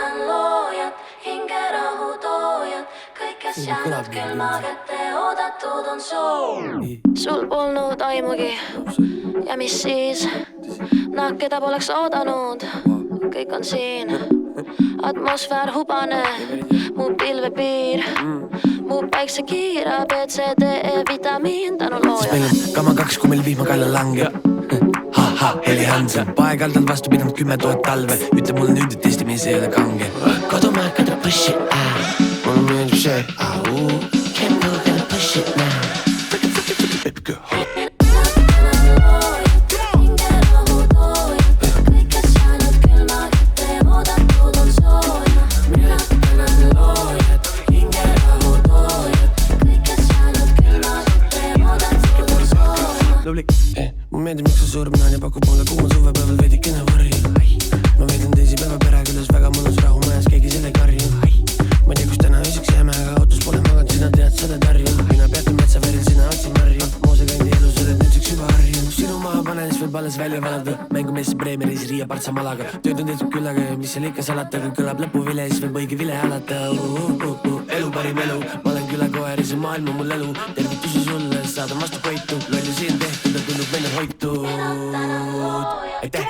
tänan loojat, hingerahu toojat, kõik, kes jäänud külma kätte, oodatud on soov. Sul polnud aimugi ja mis siis, nad keda poleks oodanud, kõik on siin. Atmosfäär hubane, mu pilvepiir, mu päikse kiira, BCDE vitamiin tänu loojale. Meil on kama 2, kui meil vihma kalla langeb. Ha-ha, Heli Hansen, paegaldalt vastu pidanud 10 000 talve. Ütle mulle nüüd, et testimis ei ole kange. Kodumaa kada push it out. Mulle meeldib see. Can't go gonna push it now. Baby girl. Mu meeldib, miks sa surmnaan ja pakub mulle kuuma suvepäeval veidikene varju. Ma veedan teisi päeva perekülles, väga mõnus rahu majas, keegi selle karju. Ma tea, kus täna ööseks jääme, aga autos pole maganud, sina tead, sa oled harju. Mina peatan metsaveril, sina otsin marju. Moosekandi elus oled nüüdseks juba harju. Sinu maha panen, siis võib alles välja valada. Mängumees Bremeris, Riia Partsa malaga. Tööd on tehtud küllaga ja mis seal ikka salata, kui kõlab lõpuvile, siis võib õige vile halata. Elu parim elu, ma olen külakoer ja see maailm on mul elu. Tervitusi sulle, saadan vastu koitu. Lolli siin tehtud ja tundub meile hoitud. Aitäh!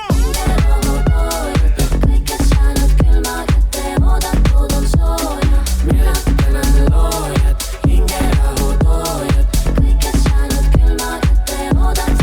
Kõik, kes jäänud külma kätte, oodatud on sooja. Mina tänan loojat, hingerahu toojat. Kõik, kes jäänud külma kätte, oodatud.